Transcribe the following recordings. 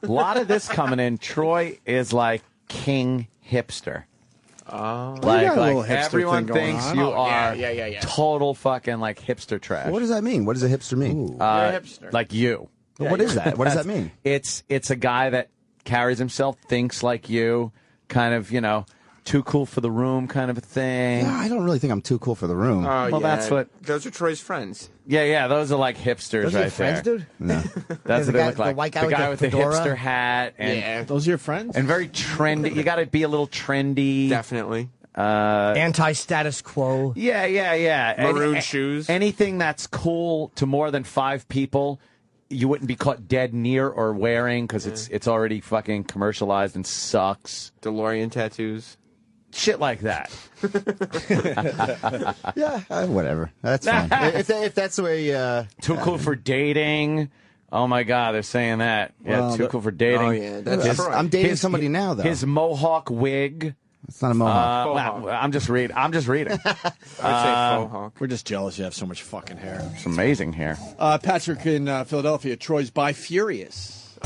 A lot of this coming in. Troy is like king hipster. Like everyone thinks you are total fucking like hipster trash. What does that mean? What does a hipster mean? You're a hipster. Like you. What is that? What does that mean? It's a guy that carries himself, thinks like you, kind of, too cool for the room kind of a thing. Yeah, I don't really think I'm too cool for the room. Well, that's what... Those are Troy's friends. Yeah, those are like hipsters Those are right your friends, there. Dude? No. That's what they look like. The white guy with the hipster hat. And, Those are your friends? And very trendy. You got to be a little trendy. Definitely. Anti-status quo. Yeah. Maroon shoes. Anything that's cool to more than 5 people, you wouldn't be caught dead near or wearing because it's already fucking commercialized and sucks. DeLorean tattoos. Shit like that. Yeah, whatever. That's fine. if that's the way... Too cool for dating. Oh, my God, they're saying that. Yeah, too cool for dating. Oh, yeah, that's Troy. I'm dating somebody now, though. His mohawk wig. It's not a mohawk. I'm just reading. I would say faux hawk. We're just jealous you have so much fucking hair. It's amazing hair. Patrick in Philadelphia. Troy's bi-furious.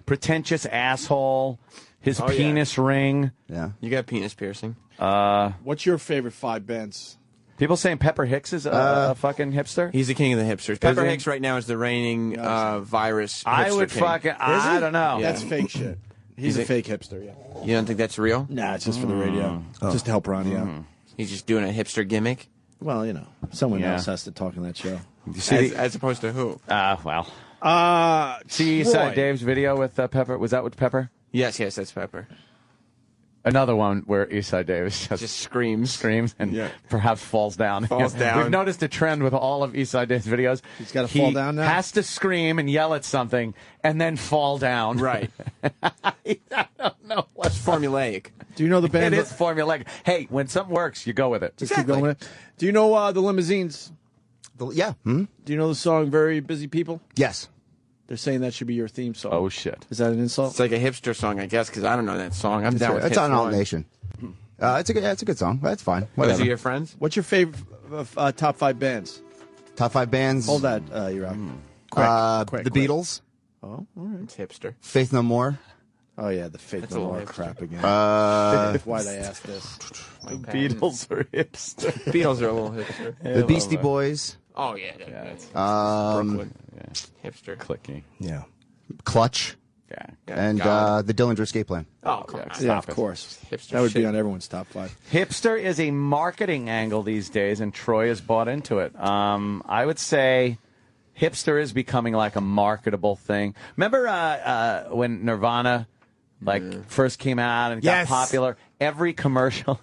Pretentious asshole. His penis ring. Yeah. You got penis piercing. What's your favorite 5 bands? People saying Pepper Hicks is a fucking hipster. He's the king of the hipsters. Pepper Hicks right now is the reigning virus. I would king. fucking. I don't know. That's fake shit. He's a fake hipster, yeah. You don't think that's real? Nah, it's just for the radio. Just to help Ronnie out. He's just doing a hipster gimmick? Well, someone else has to talk in that show. You see as opposed to who? See Dave's video with Pepper? Was that with Pepper? Yes, that's Pepper. Another one where Eastside Davis just screams, and perhaps falls down. We've noticed a trend with all of Eastside Davis videos. He's got to fall down now? Has to scream and yell at something and then fall down. Right. I don't know. It's formulaic. Do you know the band? It is formulaic. Hey, when something works, you go with it. Just keep going with it. Do you know the Limousines? Yeah. Hmm? Do you know the song Very Busy People? Yes. They're saying that should be your theme song. Oh, shit. Is that an insult? It's like a hipster song, I guess, because I don't know that song. I'm down with It's on All Nation. It's a good song. That's fine. Whatever. Those are your friends? What's your favorite top 5 bands? Top 5 bands? Hold that, you're out. Quick. The Beatles. Oh, all right. It's hipster. Faith No More. Oh, yeah, the Faith No More crap again. Why'd I ask this? The Beatles are hipster. Beatles are a little hipster. The Beastie Boys. Oh, yeah. That's Brooklyn. Hipster. Clicky. Yeah. Clutch. Yeah. And the Dillinger Escape Plan. Oh, come on. Yeah, of course. Hipster That would be shit. on everyone's top 5. Hipster is a marketing angle these days, and Troy has bought into it. I would say hipster is becoming like a marketable thing. Remember when Nirvana first came out and got popular? Every commercial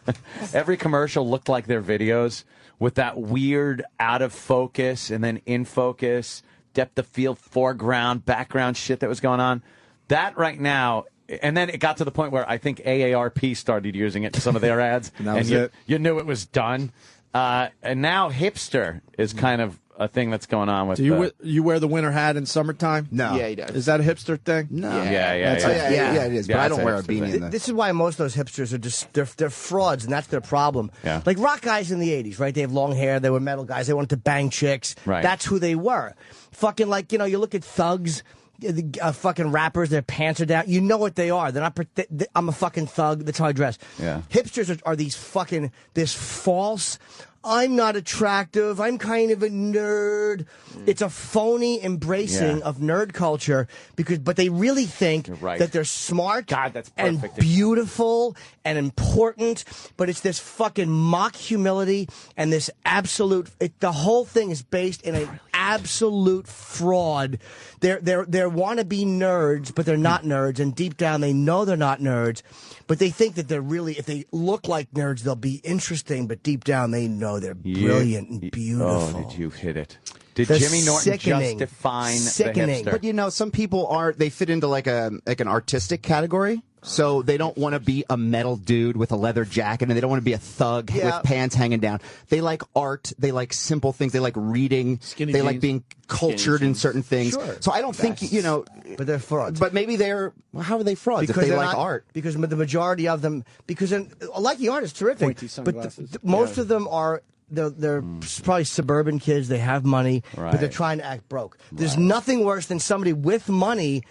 looked like their videos with that weird out of focus and then in focus, depth of field, foreground, background shit that was going on. That right now, and then it got to the point where I think AARP started using it in some of their ads, and you knew it was done. And now hipster is kind of a thing that's going on with. Do you wear the winter hat in summertime? No. Yeah, he does. Is that a hipster thing? No. Yeah, it is. But I don't wear a hipster beanie. thing. This is why most of those hipsters are just they're frauds, and that's their problem. Yeah. Like rock guys in the '80s, right? They have long hair. They were metal guys. They wanted to bang chicks. Right. That's who they were. Fucking you look at thugs. Fucking rappers, their pants are down. You know what they are. They're not. I'm a fucking thug. That's how I dress. Yeah. Hipsters are these fucking this false. I'm not attractive. I'm kind of a nerd. It's a phony embracing of nerd culture but they really think that they're smart and beautiful and important. But it's this fucking mock humility and this absolute. The whole thing is based in an absolute fraud. They're wannabe nerds, but they're not nerds, and deep down they know they're not nerds. But they think that they're really, if they look like nerds, they'll be interesting. But deep down, they know they're brilliant and beautiful. Oh, did you hit it? Did They're Jimmy Norton sickening. just define Sickening. the hipster? But some people they fit into like an artistic category. So they don't want to be a metal dude with a leather jacket, and they don't want to be a thug with pants hanging down. They like art. They like simple things. They like reading. Skinny they jeans. like being cultured in certain things. Sure. So I don't think, But they're frauds. But maybe how are they frauds if they they're like not- art? Because the majority of them, like the art is terrific, Pointy but sunglasses. most of them are they're probably suburban kids. They have money, but they're trying to act broke. There's nothing worse than somebody with money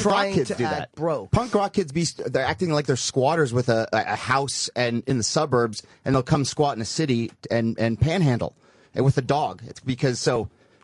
trying to act broke. Punk rock kids they're acting like they're squatters with a house and in the suburbs, and they'll come squat in a city and panhandle and with a dog. It's because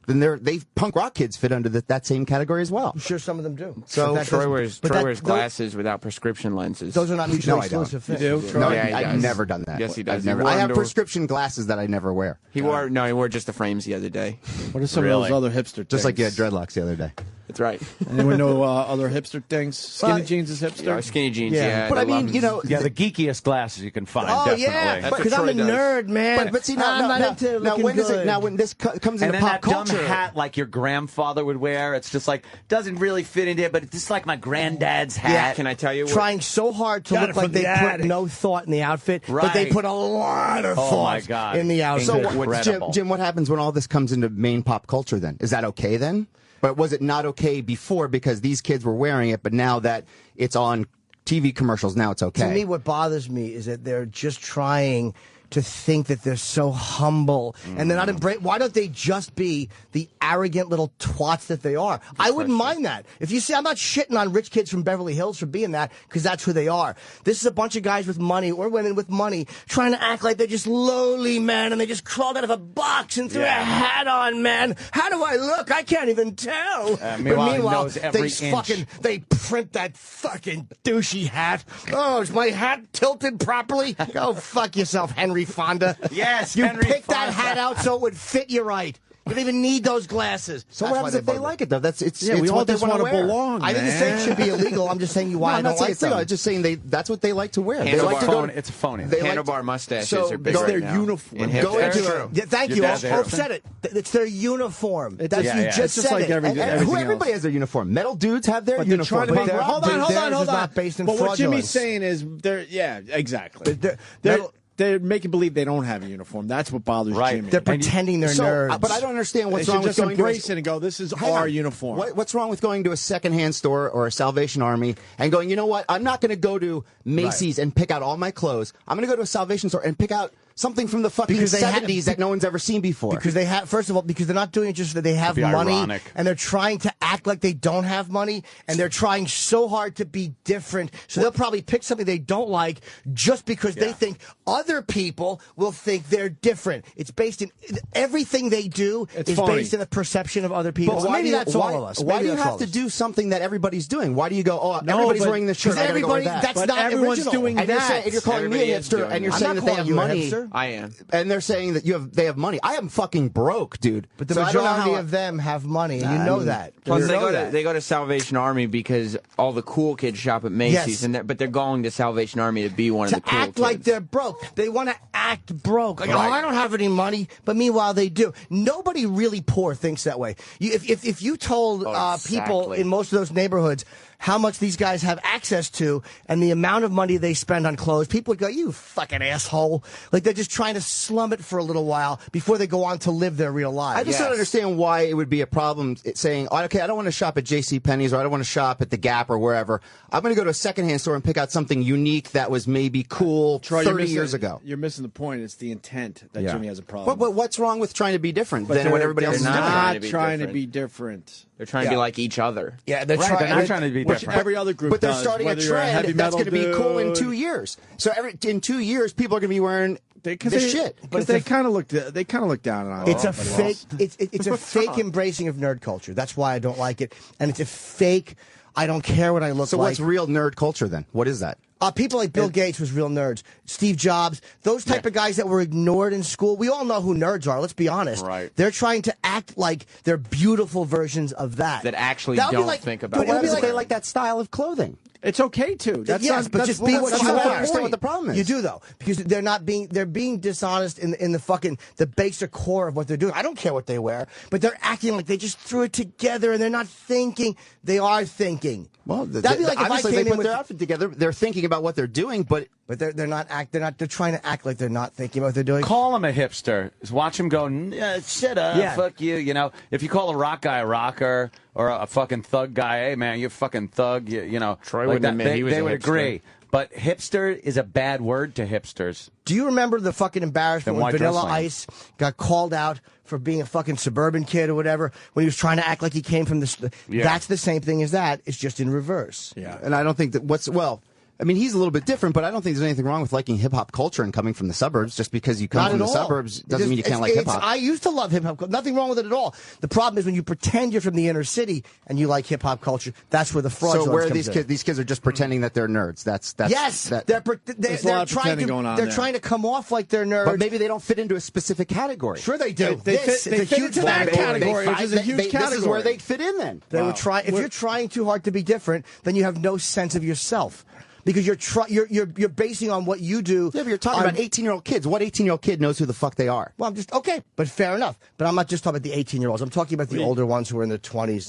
then punk rock kids fit under that same category as well. I'm sure some of them do. So Troy wears glasses without prescription lenses. Those are not mutually exclusive things. You do? No, yeah, I've never done that. Yes, he does. I have prescription glasses that I never wear. He wore just the frames the other day. What are some of those other hipster things? Just like you had dreadlocks the other day. That's right. Anyone know other hipster things? Skinny jeans is hipster? Yeah, skinny jeans, yeah. But I mean, the geekiest glasses you can find, Oh, definitely. yeah, because I'm a nerd, man. But see, I'm not into looking good. When this comes And into then pop that culture, dumb hat like your grandfather would wear. It's just like, doesn't really fit into it, but it's just like my granddad's hat. Yeah, can I tell you what? Trying so hard to look like they put no thought in the outfit, but they put a lot of thought in the outfit. So, Jim, what happens when all this comes into main pop culture then? Is that okay then? But was it not okay before because these kids were wearing it, but now that it's on TV commercials, now it's okay? To me, what bothers me is that they're just trying to think that they're so humble and they're not embrace. Why don't they just be the arrogant little twats that they are? I wouldn't mind that. If you see, I'm not shitting on rich kids from Beverly Hills for being that, because that's who they are. This is a bunch of guys with money or women with money trying to act like they're just lowly, man, and they just crawled out of a box and threw a hat on, man. How do I look? I can't even tell. Meanwhile, they print that fucking douchey hat. Oh, is my hat tilted properly? Go fuck yourself, Henry Fonda. Yes, you Henry picked Fonda. that hat out so it would fit you right. You don't even need those glasses. So what happens if they like it though? We all just want to belong. I didn't say it should be illegal. I'm just saying why I don't like them. I'm just saying that's what they like to wear. It's a phony. Handlebar mustaches are big it's right their now. uniform. Thank you. Hope said it. It's their uniform. It's just like everything else. Everybody has their uniform. Metal dudes have their uniform. Hold on. Not based in but what Jimmy's fraudulence. saying is, exactly. They're making believe they don't have a uniform. That's what bothers Jimmy. They're pretending they're nerds. But I don't understand what's they wrong should with just going embrace it and go, this is our uniform. What's wrong with going to a secondhand store or a Salvation Army and going, you know what? I'm not going to go to Macy's and pick out all my clothes. I'm going to go to a Salvation store and pick out something from the fucking 70s that no one's ever seen before. Because they have, first of all, because they're not doing it just that they have money, and they're trying to act like they don't have money, and they're trying so hard to be different. So they'll probably pick something they don't like just because they think other people will think they're different. It's based in everything they do is based in the perception of other people. But Maybe that's all of us. Why do you have to do something that everybody's doing? Why do you go, everybody's wearing this shirt, I gotta go wear that? That's not everyone's original. doing that. And you're calling me a hipster, and you're saying that they have money. I am. And they're saying that they have money. I am fucking broke, dude. But the majority of them have money, and you know that. Plus, they go to Salvation Army because all the cool kids shop at Macy's, but they're going to Salvation Army to be one of the cool kids. To act like they're broke. They want to act broke. Like, I don't have any money, but meanwhile they do. Nobody really poor thinks that way. If you told people in most of those neighborhoods how much these guys have access to and the amount of money they spend on clothes, people would go, you fucking asshole. Like they're just trying to slum it for a little while before they go on to live their real lives. I just don't understand why it would be a problem saying, okay, I don't want to shop at JCPenney's or I don't want to shop at the Gap or wherever. I'm going to go to a secondhand store and pick out something unique that was maybe cool 30 years ago. You're missing the point. It's the intent that Jimmy has a problem. But what's wrong with trying to be different than what everybody else is doing? They're not trying to be different. They're trying to be like each other. Yeah, they're not trying to be different. Every other group but they're starting a trend that's going to be cool in 2 years. So in 2 years, people are going to be wearing this shit. Because they kind of look down on it. It's a fake. It's a fake embracing of nerd culture. That's why I don't like it, and it's a fake. I don't care what I look like. So what's real nerd culture then? What is that? People like Bill Gates was real nerds. Steve Jobs, those type of guys that were ignored in school. We all know who nerds are. Let's be honest. Right. They're trying to act like they're beautiful versions of that. That actually don't think about it. But what if they like that style of clothing? It's okay to. But just be what you I don't are. understand what the problem is. You do though, because they're being dishonest in the basic core of what they're doing. I don't care what they wear, but they're acting like they just threw it together and they're not thinking. They are thinking. Well, that'd be like if I came they in put with their outfit together. They're thinking about what they're doing, but they're trying to act like they're not thinking about what they're doing. Call him a hipster. Just watch him go, shut up, fuck you. You know, if you call a rock guy a rocker or a fucking thug guy, hey man, you fucking thug. You know, Troy like wouldn't that, admit he was they a would hipster. agree. But hipster is a bad word to hipsters. Do you remember the fucking embarrassment Then when why Vanilla dress like Ice got called out for being a fucking suburban kid or whatever when he was trying to act like he came from the... Yeah. That's the same thing as that. It's just in reverse. Yeah. and I don't think that I mean, he's a little bit different, but I don't think there's anything wrong with liking hip-hop culture and coming from the suburbs. Just because you come Not from at the all. suburbs doesn't mean you can't like hip-hop. I used to love hip-hop. Nothing wrong with it at all. The problem is when you pretend you're from the inner city and you like hip-hop culture, that's where the fraudulence So where are comes these in. kids? These kids are just pretending that they're nerds. That's Yes, that- they're There's a lot of pretending going on They're there. trying to come off like they're nerds. but maybe they don't fit into a specific category. Sure they do. They fit into that category, which is a huge This is category. where they fit in then. They would try. If you're trying too hard to be different, then you have no sense of yourself because you're basing on what you do. Yeah, but you're talking about 18-year-old kids. What 18-year-old kid knows who the fuck they are? Well, I'm just okay, but fair enough. But I'm not just talking about the 18-year-olds. I'm talking about the older ones who are in their 20s.